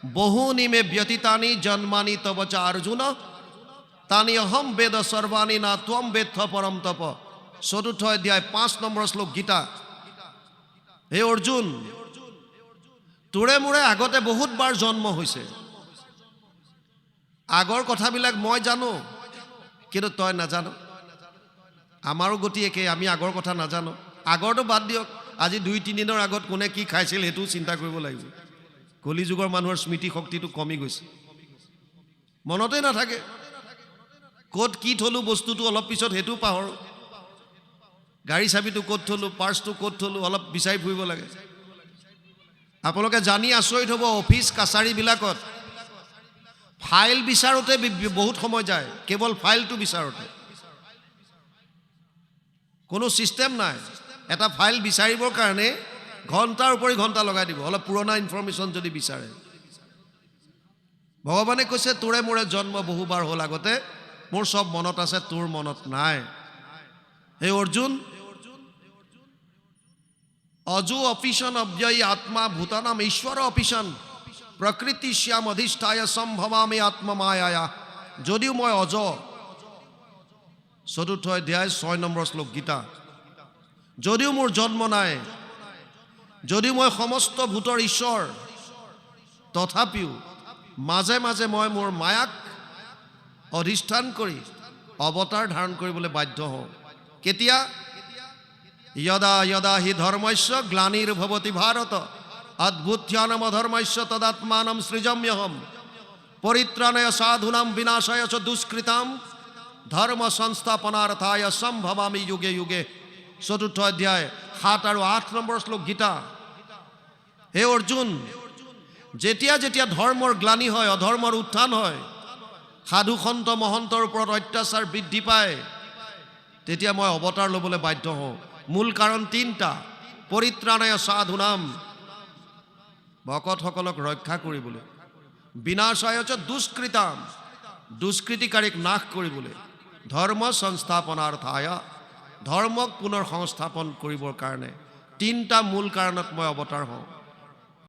বহুনি মে ব্যতীতানি জন্মানি তব চ অৰ্জুন তানি অহম বেদ সৰ্বাণি না ত্বম বেত্থ পৰম তপ। ৪ৰ্থ অধ্যায় ৫ নম্বৰ শ্লোক গীতা। হে অৰ্জুন, তোৰে মোৰে আগতে বহুতবাৰ জন্ম হৈছে, আগৰ কথাবিলাক মই জানো, কিন্তু তই নাজানো। আমাৰো গতি একে, আমি আগৰ কথা নাজানো। আগৰটো বাদ দিয়ক, আজি ২-৩ দিনৰ আগত কোনে কি খাইছিল সেইটোও চিন্তা কৰিব লাগিব। কলি যুগৰ মানুহৰ স্মৃতি শক্তিটো কমি গৈছে, মনতে নাথাকে। ক'ত কি থলোঁ বস্তুটো অলপ পিছত সেইটোও পাহৰোঁ। গাড়ী চাবিটো ক'ত থলোঁ, পাৰ্চটো ক'ত থলোঁ, অলপ বিচাৰি ফুৰিব লাগে। আপোনালোকে জানি আচৰিত হ'ব, অফিচ কাছাৰীবিলাকত ফাইল বিচাৰোঁতে বহুত সময় যায়, কেৱল ফাইলটো বিচাৰোঁতে। কোনো ছিষ্টেম নাই। এটা ফাইল বিচাৰিবৰ কাৰণে ঘণ্টাৰ উপৰি ঘণ্টা লগাই দিব, অলপ পুৰণা ইনফৰমেশ্যন যদি বিচাৰে। ভগৱানে কৈছে তোৰে মোৰে জন্ম বহুবাৰ হ'ল আগতে, মোৰ চব মনত আছে, তোৰ মনত নাই। হে অৰ্জুন, অজু অপিশন অব্যয়ী আত্মা ভূতানাম ঈশ্বৰ অপিশন প্ৰকৃতি শ্যাম অধিষ্ঠায় সম্ভৱামি আত্মমায়া। যদিও মই অজ, ৪ৰ্থ অধ্যায় ৬ নম্বৰ শ্লোক গীতা। যদিও মোৰ জন্ম নাই, যদিও মই সমস্ত ভূতৰ ঈশ্বৰ, তথাপিও মাজে মাজে মই মোৰ মায়াক অধিষ্ঠান কৰি অৱতাৰ ধাৰণ কৰিবলৈ বাধ্য হওঁ। কেতিয়া? যদা যদা হি ধৰ্মস্য গ্লানিৰ্ভৱতি ভাৰত অদ্ভুত্যানম অধৰ্মস্য তদাত্মানম সৃজম্যহম পৰিত্ৰাণায় সাধূনাম বিনাশায় চ দুষ্কৃতাম ধৰ্ম সংস্থাপনাৰ্থায় সম্ভৱামি যুগে যুগে। ৪ৰ্থ অধ্যায় ৭ আৰু ৮ নম্বৰ শ্লোক গীতা। হে অৰ্জুন, যেতিয়া যেতিয়া ধৰ্মৰ গ্লানি হয়, অধৰ্মৰ উত্থান হয়, সাধু সন্ত মহন্তৰ ওপৰত অত্যাচাৰ বৃদ্ধি পায়, তেতিয়া মই অৱতাৰ ল'বলৈ বাধ্য হওঁ। মূল কাৰণ ৩টা। পৰিত্ৰাণায় সাধূনাম, ভকতসকলক ৰক্ষা কৰিবলৈ। বিনাশায় চ দুষ্কৃতাম, দুষ্কৃতিকাৰীক নাশ কৰিবলৈ। ধৰ্ম সংস্থাপনাৰ্থায়, ধৰ্মক পুনৰ সংস্থাপন কৰিবৰ কাৰণে। ৩টা মূল কাৰণত মই অৱতাৰ হওঁ।